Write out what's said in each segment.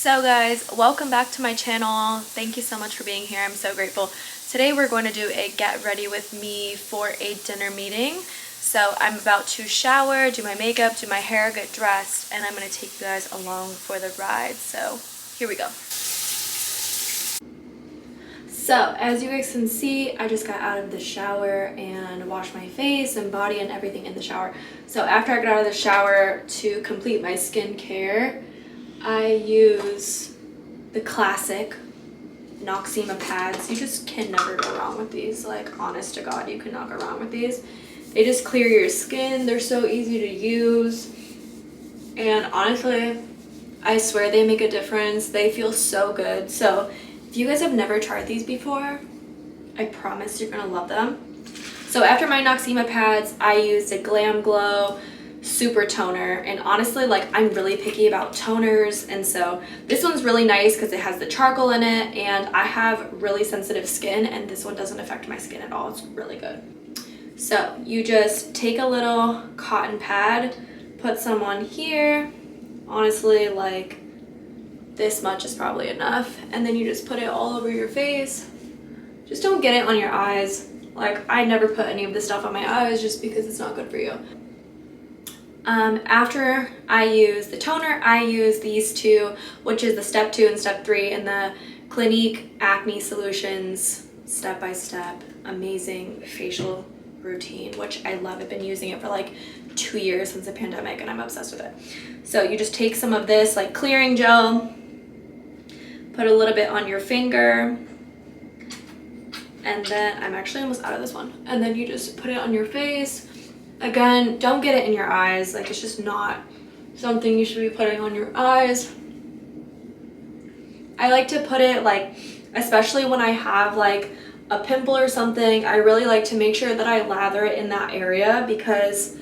So guys, welcome back to my channel. Thank you so much for being here. I'm so grateful. Today we're going to do a get ready with me for a dinner meeting. So I'm about to shower, do my makeup, do my hair, get dressed, and I'm going to take you guys along for the ride. So here we go. So as you guys can see, I just got out of the shower and washed my face and body and everything in the shower. So after I got out of the shower, to complete my skincare, I use the classic Noxzema Pads. You just can never go wrong with these. Like, honest to God, you cannot go wrong with these. They just clear your skin. They're so easy to use. And honestly, I swear they make a difference. They feel so good. So if you guys have never tried these before, I promise you're gonna love them. So after my Noxzema Pads, I used a Glam Glow Super Toner, and honestly, like, I'm really picky about toners, and so this one's really nice because it has the charcoal in it, and I have really sensitive skin, and this one doesn't affect my skin at all. It's really good. So you just take a little cotton pad, put some on here. Honestly, like, this much is probably enough, and then you just put it all over your face. Just don't get it on your eyes. Like, I never put any of this stuff on my eyes just because it's not good for you. After I use the toner, I use these two, which is the step 2 and step 3 in the Clinique Acne Solutions step-by-step amazing facial routine, which I love. I've been using it for like 2 years since the pandemic, and I'm obsessed with it. So you just take some of this like clearing gel, put a little bit on your finger, and then I'm actually almost out of this one, and then you just put it on your face. Again, don't get it in your eyes. Like, it's just not something you should be putting on your eyes. I like to put it, like, especially when I have like a pimple or something, I really like to make sure that I lather it in that area, because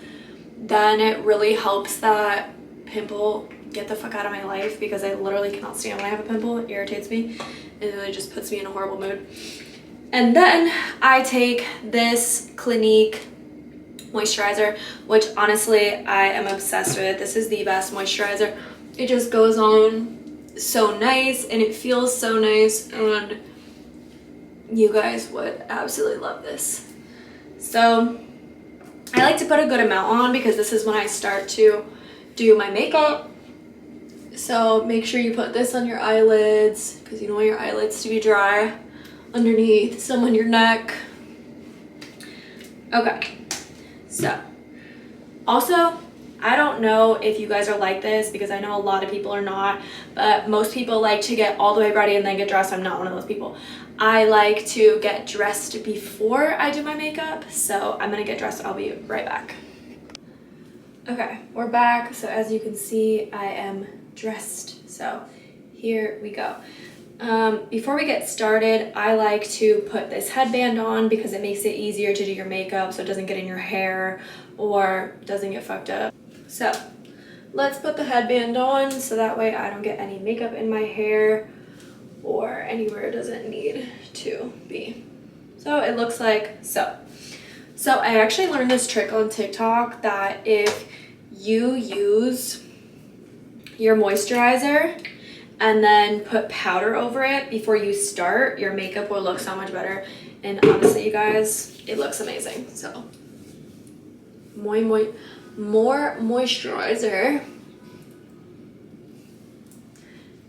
then it really helps that pimple get the fuck out of my life, because I literally cannot stand when I have a pimple. It irritates me. It really just puts me in a horrible mood. And then I take this Clinique Moisturizer, which honestly I am obsessed with. This is the best moisturizer. It just goes on so nice, and it feels so nice, and you guys would absolutely love this. So I like to put a good amount on because this is when I start to do my makeup. So make sure you put this on your eyelids, because you don't want your eyelids to be dry, underneath, some on your neck. Okay. So, also, I don't know if you guys are like this, because I know a lot of people are not, but most people like to get all the way ready and then get dressed. I'm not one of those people. I like to get dressed before I do my makeup, so I'm gonna get dressed. I'll be right back. Okay, we're back. So as you can see, I am dressed. So here we go. Before we get started, I like to put this headband on because it makes it easier to do your makeup so it doesn't get in your hair or doesn't get fucked up. So let's put the headband on so that way I don't get any makeup in my hair or anywhere it doesn't need to be. So it looks like so. So I actually learned this trick on TikTok that if you use your moisturizer and then put powder over it before you start, your makeup will look so much better. And honestly, you guys, it looks amazing. So more moisturizer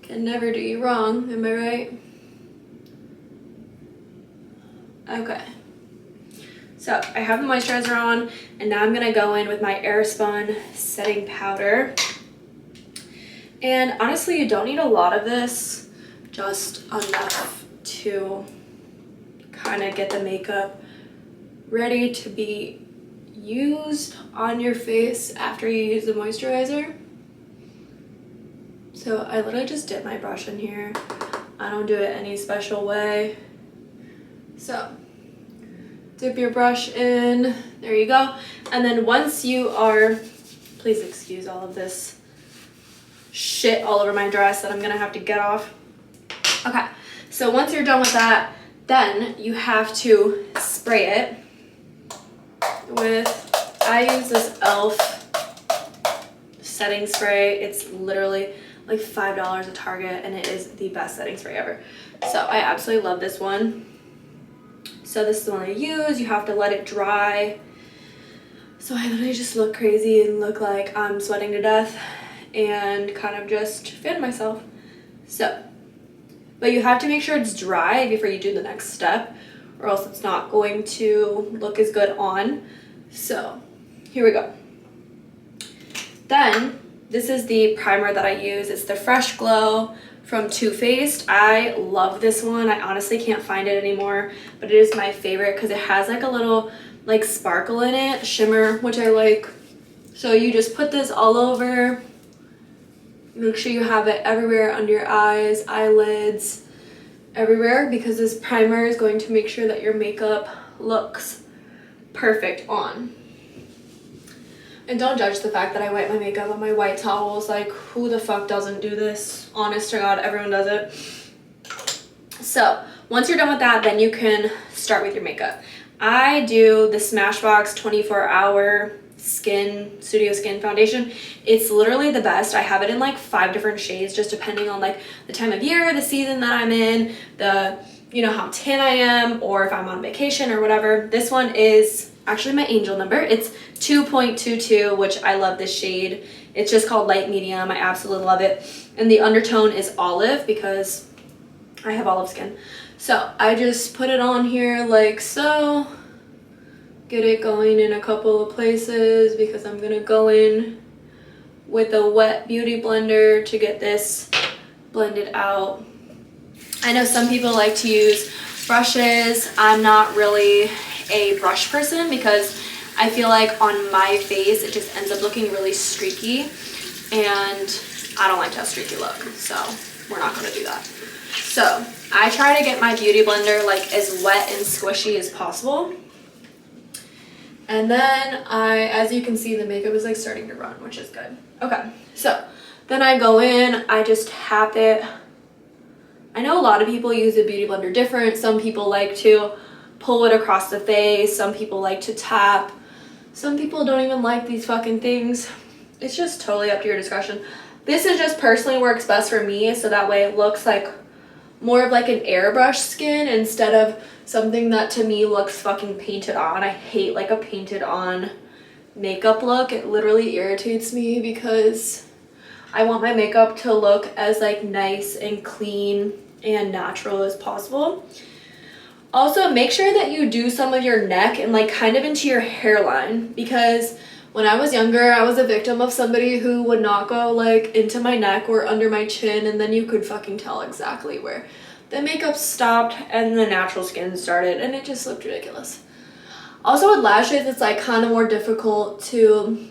can never do you wrong, am I right? Okay, so I have the moisturizer on, and now I'm gonna go in with my Airspun setting powder. And honestly, you don't need a lot of this, just enough to kind of get the makeup ready to be used on your face after you use the moisturizer. So I literally just dip my brush in here. I don't do it any special way. So dip your brush in, there you go. And then once you are, please excuse all of this shit all over my dress that I'm gonna have to get off. Okay, so once you're done with that, then you have to spray it with, I use this e.l.f. setting spray. It's literally like $5 at Target, and it is the best setting spray ever. So I absolutely love this one. So this is the one I use. You have to let it dry. So I literally just look crazy and look like I'm sweating to death and kind of just fan myself. So, but you have to make sure it's dry before you do the next step, or else it's not going to look as good on. So here we go. Then this is the primer that I use. It's the Fresh Glow from Too Faced. I love this one. I honestly can't find it anymore, but it is my favorite because it has like a little like sparkle in it, shimmer, which I like. So you just put this all over. Make sure you have it everywhere, under your eyes, eyelids, everywhere, because this primer is going to make sure that your makeup looks perfect on. And don't judge the fact that I wipe my makeup on my white towels. Like, who the fuck doesn't do this? Honest to God, everyone does it. So once you're done with that, then you can start with your makeup. I do the Smashbox 24-hour Studio Skin foundation. It's literally the best. I have it in like 5 different shades, just depending on like the time of year, the season that I'm in, you know, how tan I am, or if I'm on vacation or whatever. This one is actually my angel number. It's 2.22, which I love this shade. It's just called light medium. I absolutely love it. And the undertone is olive because I have olive skin. So I just put it on here like so. Get it going in a couple of places because I'm gonna go in with a wet beauty blender to get this blended out. I know some people like to use brushes. I'm not really a brush person because I feel like on my face it just ends up looking really streaky, and I don't like to have streaky look, so we're not gonna do that. So I try to get my beauty blender like as wet and squishy as possible. And then as you can see, the makeup is like starting to run, which is good. Okay, so then I go in, I just tap it. I know a lot of people use the beauty blender different. Some people like to pull it across the face. Some people like to tap. Some people don't even like these fucking things. It's just totally up to your discretion. This is just personally works best for me, so that way it looks like more of like an airbrush skin instead of something that to me looks fucking painted on. I hate like a painted on makeup look. It literally irritates me because I want my makeup to look as like nice and clean and natural as possible. Also, make sure that you do some of your neck and like kind of into your hairline, because when I was younger, I was a victim of somebody who would not go like into my neck or under my chin, and then you could fucking tell exactly where the makeup stopped and the natural skin started, and it just looked ridiculous. Also with lashes, it's like kind of more difficult to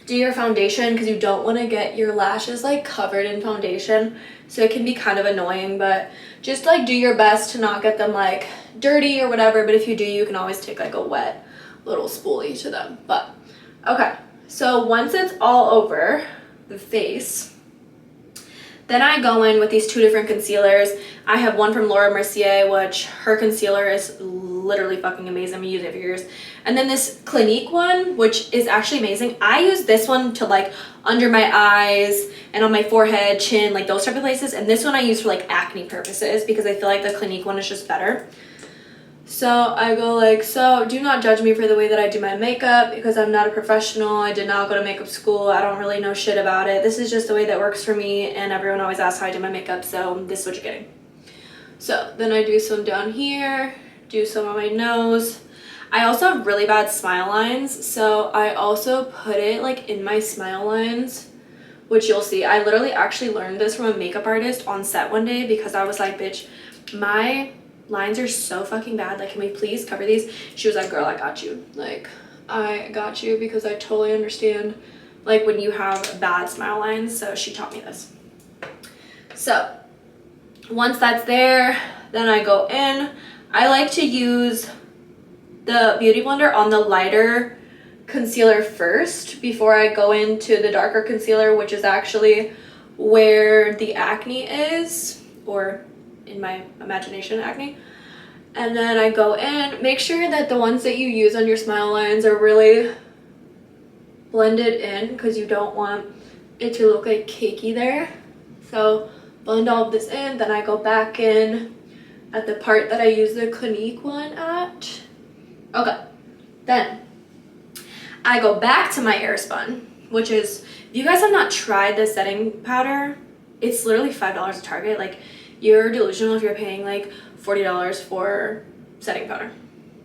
do your foundation because you don't want to get your lashes like covered in foundation, so it can be kind of annoying, but just like do your best to not get them like dirty or whatever. But if you do, you can always take like a wet little spoolie to them. But okay, so once it's all over the face, then I go in with these 2 different concealers. I have one from Laura Mercier, which her concealer is literally fucking amazing. I've been using it for years. And then this Clinique one, which is actually amazing. I use this one to like under my eyes and on my forehead, chin, like those type of places. And this one I use for like acne purposes because I feel like the Clinique one is just better. So I go like so. Do not judge me for the way that I do my makeup because I'm not a professional. I did not go to makeup school. I don't really know shit about it. This is just the way that works for me, and everyone always asks how I do my makeup, so this is what you're getting. So then I do some down here, do some on my nose. I also have really bad smile lines, so I also put it like in my smile lines, which you'll see. I literally actually learned this from a makeup artist on set one day because I was like, bitch, my lines are so fucking bad, like can we please cover these? She was like, girl, I got you. Like, I got you because I totally understand like when you have bad smile lines. So she taught me this. So once that's there, then I go in. I like to use the beauty blender on the lighter concealer first before I go into the darker concealer, which is actually where the acne is, or in my imagination acne. And then I go in. Make sure that the ones that you use on your smile lines are really blended in because you don't want it to look like cakey there. So blend all of this in, then I go back in at the part that I use the Clinique one at. Okay, then I go back to my Airspun, which is, if you guys have not tried the setting powder, it's literally $5 at Target. Like, you're delusional if you're paying like $40 for setting powder,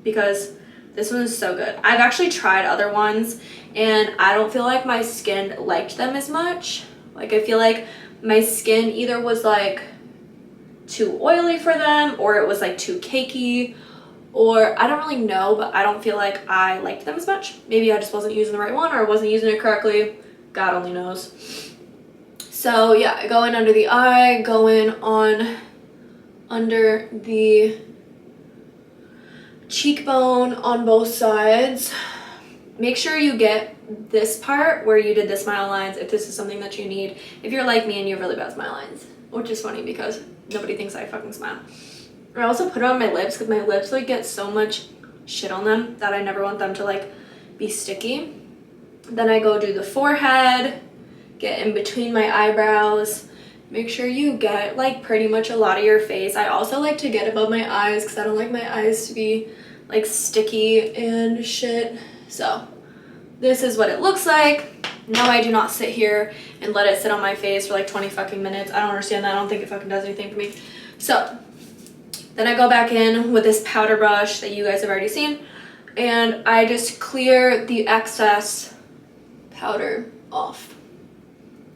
because this one is so good. I've actually tried other ones and I don't feel like my skin liked them as much. Like, I feel like my skin either was like too oily for them, or it was like too cakey, or I don't really know, but I don't feel like I liked them as much. Maybe I just wasn't using the right one, or I wasn't using it correctly. God only knows. So yeah, I go in under the eye, go in on under the cheekbone on both sides. Make sure you get this part where you did the smile lines if this is something that you need. If you're like me and you have really bad smile lines, which is funny because nobody thinks I fucking smile. I also put it on my lips because my lips like get so much shit on them that I never want them to like be sticky. Then I go do the forehead, get in between my eyebrows. Make sure you get like pretty much a lot of your face. I also like to get above my eyes because I don't like my eyes to be like sticky and shit. So this is what it looks like. No, I do not sit here and let it sit on my face for like 20 fucking minutes. I don't understand that. I don't think it fucking does anything for me. So then I go back in with this powder brush that you guys have already seen, and I just clear the excess powder off.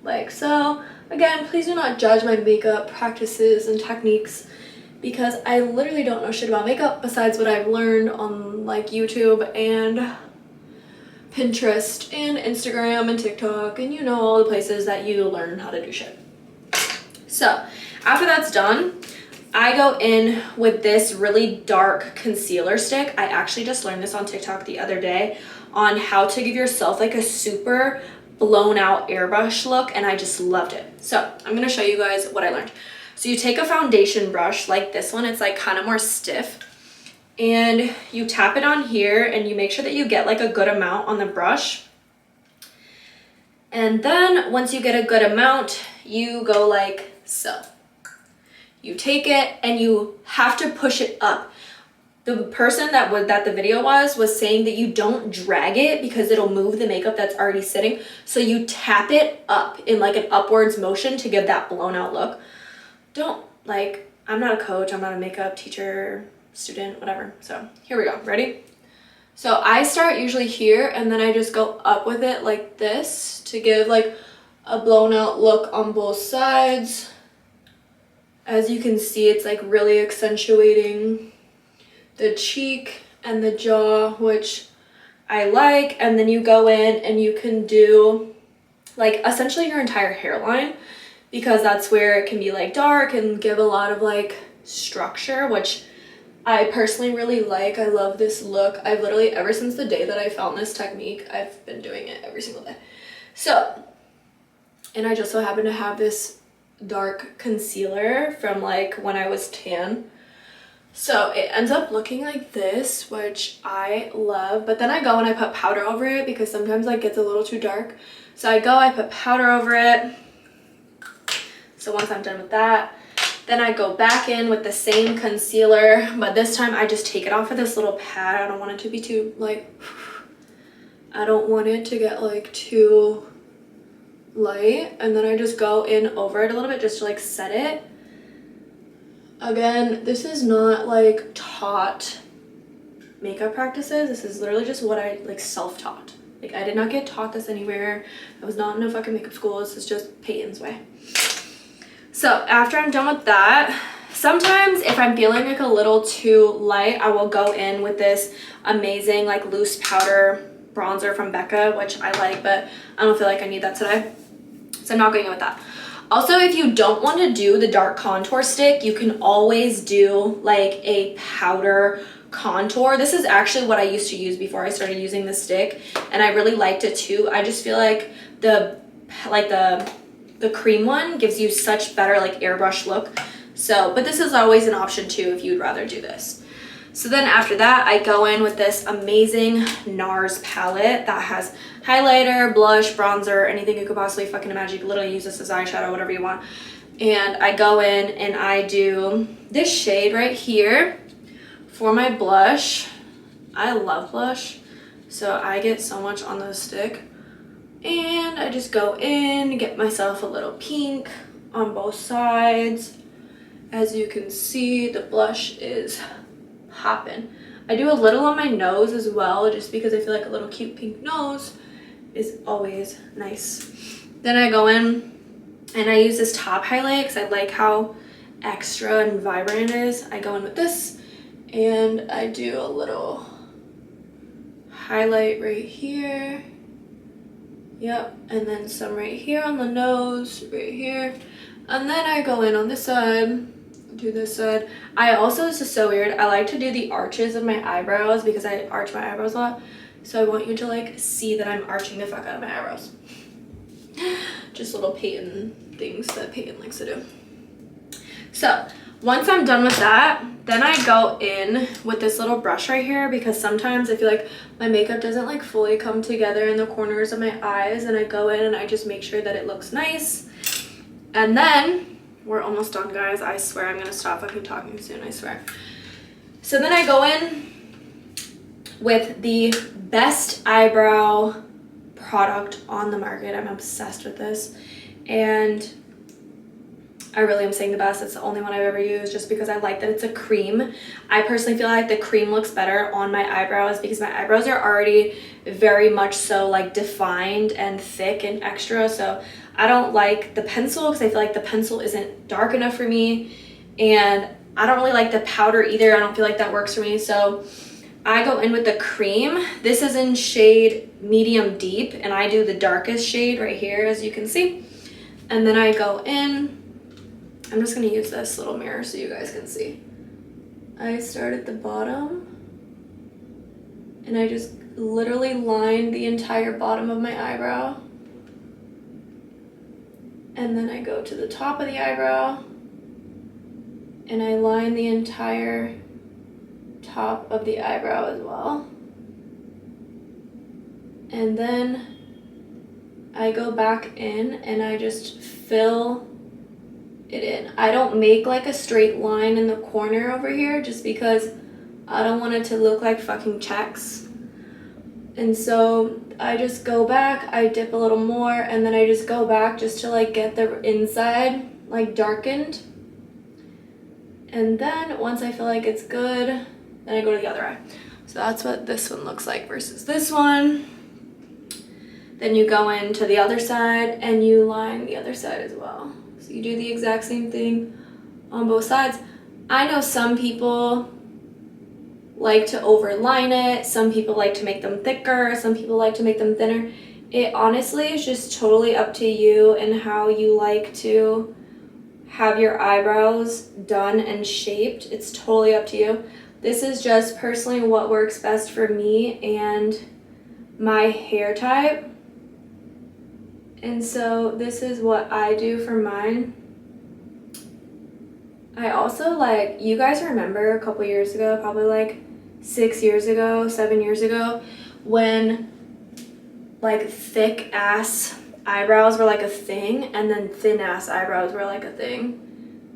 Like so. Again, please do not judge my makeup practices and techniques, because I literally don't know shit about makeup besides what I've learned on like YouTube and Pinterest and Instagram and TikTok, and you know, all the places that you learn how to do shit. So after that's done, I go in with this really dark concealer stick. I actually just learned this on TikTok the other day on how to give yourself like a super blown out airbrush look, and I just loved it. So I'm gonna show you guys what I learned. So you take a foundation brush like this one, it's like kind of more stiff, and you tap it on here and you make sure that you get like a good amount on the brush. And then once you get a good amount, you go like so. You take it and you have to push it up. The person that the video was saying that you don't drag it because it'll move the makeup that's already sitting. So you tap it up in like an upwards motion to give that blown out look. Don't, like, I'm not a coach, I'm not a makeup teacher, student, whatever. So here we go, ready? So I start usually here and then I just go up with it like this to give like a blown out look on both sides. As you can see, it's like really accentuating the cheek and the jaw, which I like. And then you go in and you can do like essentially your entire hairline, because that's where it can be like dark and give a lot of like structure, which I personally really like. I love this look. I've literally, ever since the day that I found this technique, I've been doing it every single day. So, and I just so happen to have this dark concealer from like when I was tan. So it ends up looking like this, which I love. But then I go and I put powder over it because sometimes like gets a little too dark. So I put powder over it. So once I'm done with that, then I go back in with the same concealer, but this time I just take it off of this little pad. I don't want it to be too like, I don't want it to get like too light. And then I just go in over it a little bit just to like set it. Again, this is not like taught makeup practices. This is literally just what I like self-taught. Like I did not get taught this anywhere. I was not in a fucking makeup school. This is just Peyton's way. So after I'm done with that, sometimes if I'm feeling like a little too light, I will go in with this amazing like loose powder bronzer from Becca, which I like, but I don't feel like I need that today. So I'm not going in with that. Also, if you don't want to do the dark contour stick, you can always do like a powder contour. This is actually what I used to use before I started using the stick, and I really liked it too. I just feel like the cream one gives you such better like airbrush look. So, but this is always an option too if you'd rather do this. So then after that, I go in with this amazing Nars palette that has highlighter, blush, bronzer, anything you could possibly fucking imagine. You can literally use this as eyeshadow, whatever you want. And I go in and I do this shade right here for my blush. I love blush, so I get so much on the stick. And I just go in, get myself a little pink on both sides. As you can see, the blush is popping. I do a little on my nose as well, just because I feel like a little cute pink nose is always nice. Then I go in and I use this top highlight because I like how extra and vibrant it is. I go in with this and I do a little highlight right here. Yep, and then some right here on the nose, right here. And then I go in on this side, do this side. I also, this is so weird, I like to do the arches of my eyebrows because I arch my eyebrows a lot. So I want you to like see that I'm arching the fuck out of my eyebrows. Just little Peyton things that Peyton likes to do. So once I'm done with that, then I go in with this little brush right here because sometimes I feel like my makeup doesn't like fully come together in the corners of my eyes, and I go in and I just make sure that it looks nice. And then we're almost done, guys. I swear I'm gonna stop fucking talking soon, I swear. So then I go in with the best eyebrow product on the market. I'm obsessed with this, and I really am saying the best. It's the only one I've ever used just because I like that it's a cream. I personally feel like the cream looks better on my eyebrows because my eyebrows are already very much so like defined and thick and extra. So I don't like the pencil because I feel like the pencil isn't dark enough for me, and I don't really like the powder either. I don't feel like that works for me. So I go in with the cream. This is in shade medium deep, and I do the darkest shade right here, as you can see. And then I go in. I'm just gonna use this little mirror so you guys can see. I start at the bottom and I just literally line the entire bottom of my eyebrow. And then I go to the top of the eyebrow and I line the entire top of the eyebrow as well. And then I go back in and I just fill it in. I don't make like a straight line in the corner over here just because I don't want it to look like fucking checks. And so I just go back, I dip a little more, and then I just go back just to like get the inside like darkened. And then once I feel like it's good, then I go to the other eye. So that's what this one looks like versus this one. Then you go into the other side and you line the other side as well. So you do the exact same thing on both sides. I know some people like to overline it. Some people like to make them thicker. Some people like to make them thinner. It honestly is just totally up to you and how you like to have your eyebrows done and shaped. It's totally up to you. This is just personally what works best for me and my hair type. And so this is what I do for mine. I also like, you guys remember a couple years ago, probably like 6 years ago, 7 years ago, when like thick ass eyebrows were like a thing and then thin ass eyebrows were like a thing.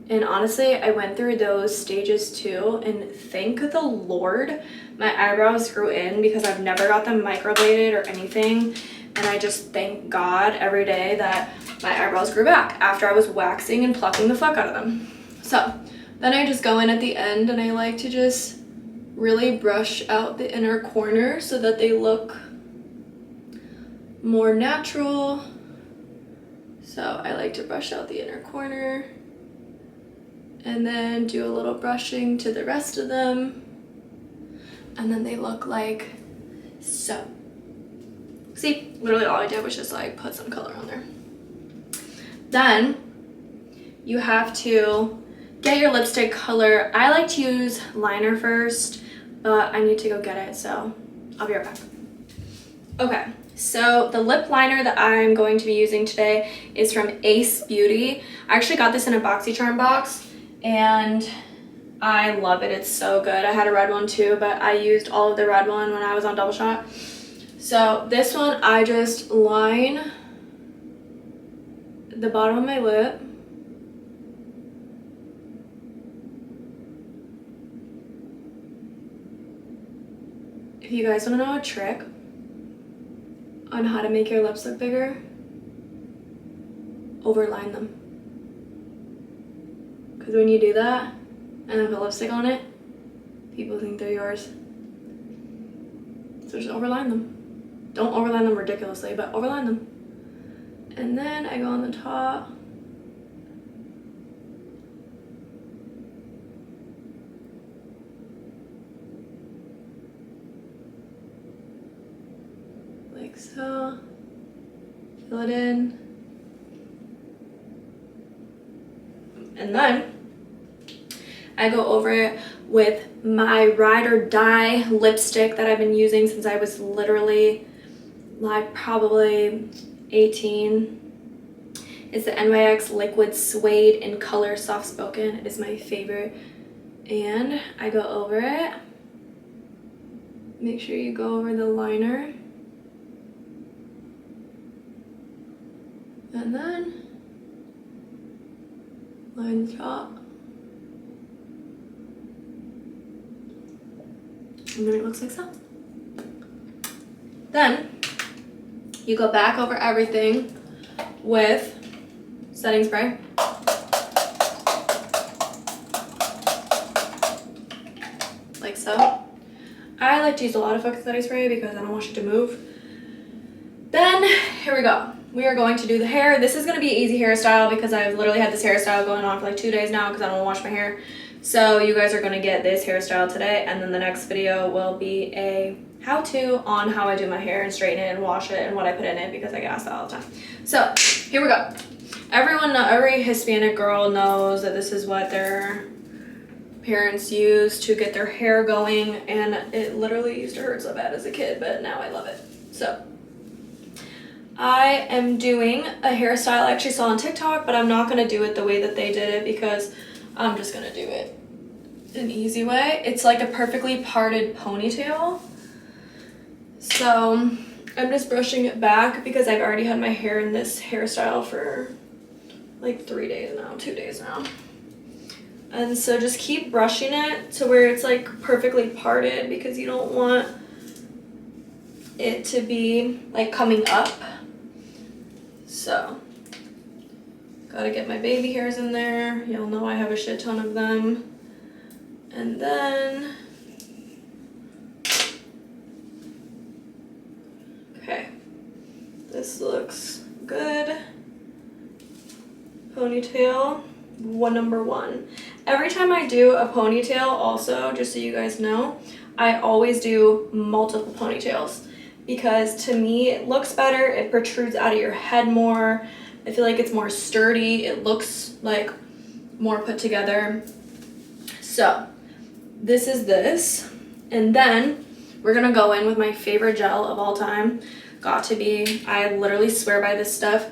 And honestly, I went through those stages too, and thank the Lord my eyebrows grew in because I've never got them microbladed or anything. And I just thank God every day that my eyebrows grew back after I was waxing and plucking the fuck out of them. So then I just go in at the end and I like to just really brush out the inner corner so that they look more natural. So I like to brush out the inner corner and then do a little brushing to the rest of them. And then they look like so. See, literally all I did was just like put some color on there. Then you have to get your lipstick color. I like to use liner first, but I need to go get it, so I'll be right back. Okay, so the lip liner that I'm going to be using today is from Ace Beauty. I actually got this in a BoxyCharm box and I love it. It's so good. I had a red one too, but I used all of the red one when I was on Double Shot. So this one, I just line the bottom of my lip if you guys want to know a trick on how to make your lips look bigger, overline them. Because when you do that and then put lipstick on it, people think they're yours. So just overline them. Don't overline them ridiculously, but overline them. And then I go on the top. Like so. Fill it in. And then I go over it with my ride or die lipstick that I've been using since I was literally like probably 18. It's the NYX Liquid Suede in color Soft Spoken. It is my favorite. And I go over it. Make sure you go over the liner. And then line the top. And then it looks like so. Then you go back over everything with setting spray. Like so. I like to use a lot of fucking setting spray because I don't want you to move. Then here we go. We are going to do the hair. This is going to be an easy hairstyle because I've literally had this hairstyle going on for like 2 days now because I don't want to wash my hair. So you guys are going to get this hairstyle today, and then the next video will be a how-to on how I do my hair and straighten it and wash it and what I put in it because I get asked that all the time. So here we go. Every Hispanic girl knows that this is what their parents use to get their hair going, and it literally used to hurt so bad as a kid, but now I love it. So I am doing a hairstyle I actually saw on TikTok, but I'm not going to do it the way that they did it because I'm just going to do it an easy way. It's like a perfectly parted ponytail. So I'm just brushing it back because I've already had my hair in this hairstyle for like 3 days now, 2 days now. And so just keep brushing it to where it's like perfectly parted because you don't want it to be like coming up. So, gotta get my baby hairs in there. Y'all know I have a shit ton of them. And then, okay, this looks good. Ponytail, number one. Every time I do a ponytail also, just so you guys know, I always do multiple ponytails. Because to me, it looks better, it protrudes out of your head more. I feel like it's more sturdy, it looks like more put together. So, this is this. And then, we're gonna go in with my favorite gel of all time. Got to Be. I literally swear by this stuff.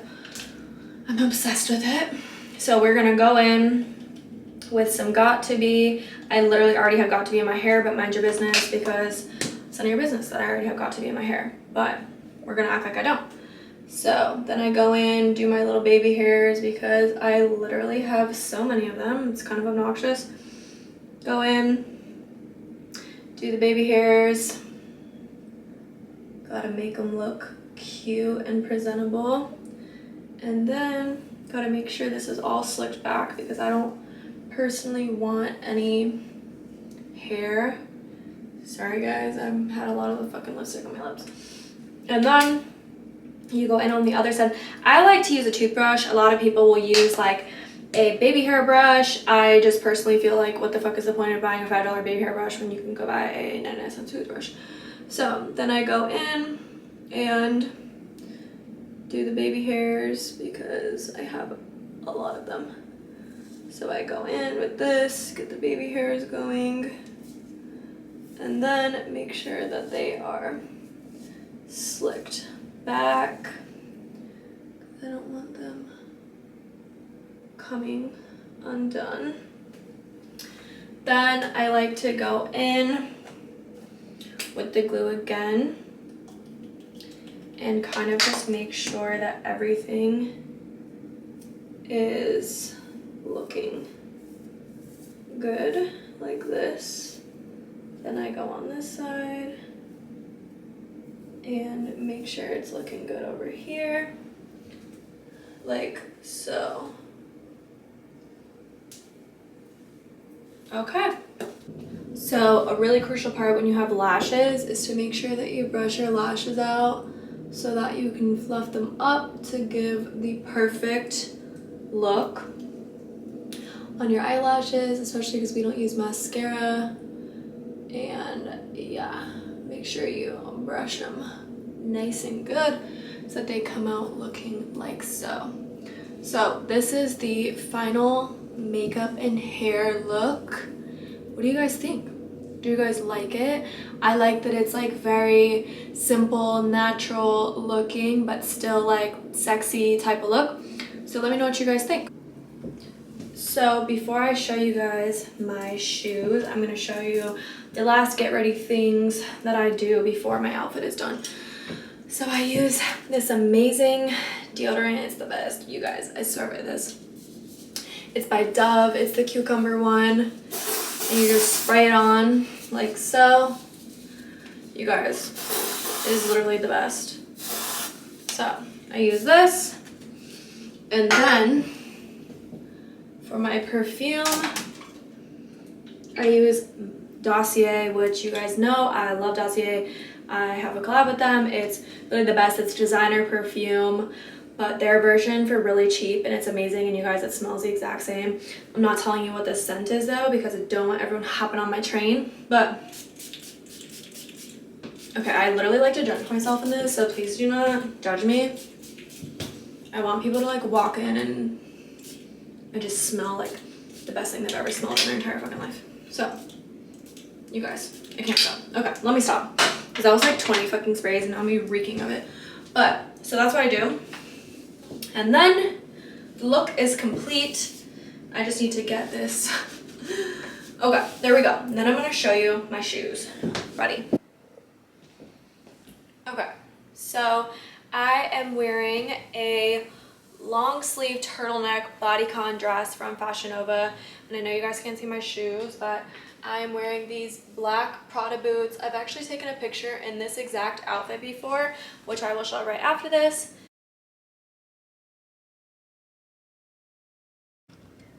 I'm obsessed with it. So we're gonna go in with some Got To Be. I literally already have Got To Be in my hair, but mind your business because it's none of your business that I already have Got To Be in my hair, but we're gonna act like I don't. So then I go in, do my little baby hairs because I literally have so many of them. It's kind of obnoxious. Go in, do the baby hairs. Gotta make them look cute and presentable. And then gotta make sure this is all slicked back because I don't personally want any hair. Sorry guys, I've had a lot of the fucking lipstick on my lips. And then you go in on the other side. I like to use a toothbrush. A lot of people will use like a baby hair brush. I just personally feel like what the fuck is the point of buying a $5 baby hair brush when you can go buy a 99-cent toothbrush. So then I go in and do the baby hairs because I have a lot of them. So I go in with this, get the baby hairs going. And then make sure that they are slicked back. I don't want them coming undone. Then I like to go in with the glue again and kind of just make sure that everything is looking good like this. Then I go on this side and make sure it's looking good over here, like so. Okay. So a really crucial part when you have lashes is to make sure that you brush your lashes out so that you can fluff them up to give the perfect look on your eyelashes, especially because we don't use mascara. And yeah, make sure you brush them nice and good so that they come out looking like so. So this is the final makeup and hair look. What do you guys think? Do you guys like it? I like that it's like very simple, natural looking, but still like sexy type of look. So let me know what you guys think. So before I show you guys my shoes, I'm gonna show you the last get ready things that I do before my outfit is done. So I use this amazing deodorant. It's the best, you guys, I swear by this. It's by Dove, it's the cucumber one. And you just spray it on like so. You guys, it is literally the best. So I use this, and then for my perfume, I use Dossier, which you guys know I love Dossier. I have a collab with them. It's really the best. It's designer perfume, but their version for really cheap, and it's amazing. And you guys, it smells the exact same. I'm not telling you what this scent is though, because I don't want everyone hopping on my train. But okay, I literally like to judge myself in this, so please do not judge me. I want people to like walk in and I just smell like the best thing they've ever smelled in their entire fucking life. So, you guys, I can't stop. Okay, let me stop. Because that was like 20 fucking sprays and now I'm reeking of it. But, so that's what I do. And then, the look is complete. I just need to get this. Okay, there we go. And then I'm going to show you my shoes. Ready? Okay, so I am wearing a long sleeve turtleneck bodycon dress from Fashion Nova, and I know you guys can't see my shoes, but I am wearing these black Prada boots. I've actually taken a picture in this exact outfit before, which I will show right after this.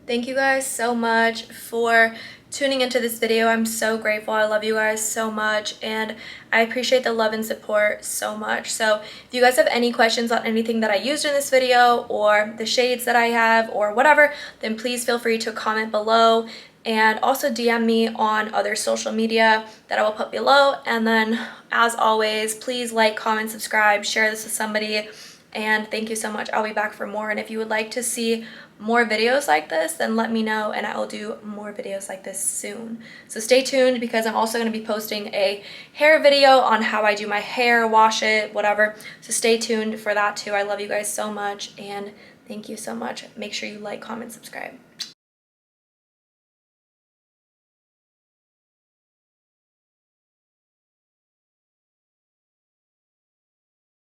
Thank you guys so much for tuning into this video. I'm so grateful. I love you guys so much, and I appreciate the love and support so much. So if you guys have any questions on anything that I used in this video, or the shades that I have, or whatever, then please feel free to comment below, and also DM me on other social media that I will put below. And then as always, please like, comment, subscribe, share this with somebody, and thank you so much. I'll be back for more. And if you would like to see more videos like this, then let me know and I will do more videos like this soon. So stay tuned, because I'm also going to be posting a hair video on how I do my hair, wash it, whatever. So stay tuned for that too. I love you guys so much, and thank you so much. Make sure you like, comment, subscribe.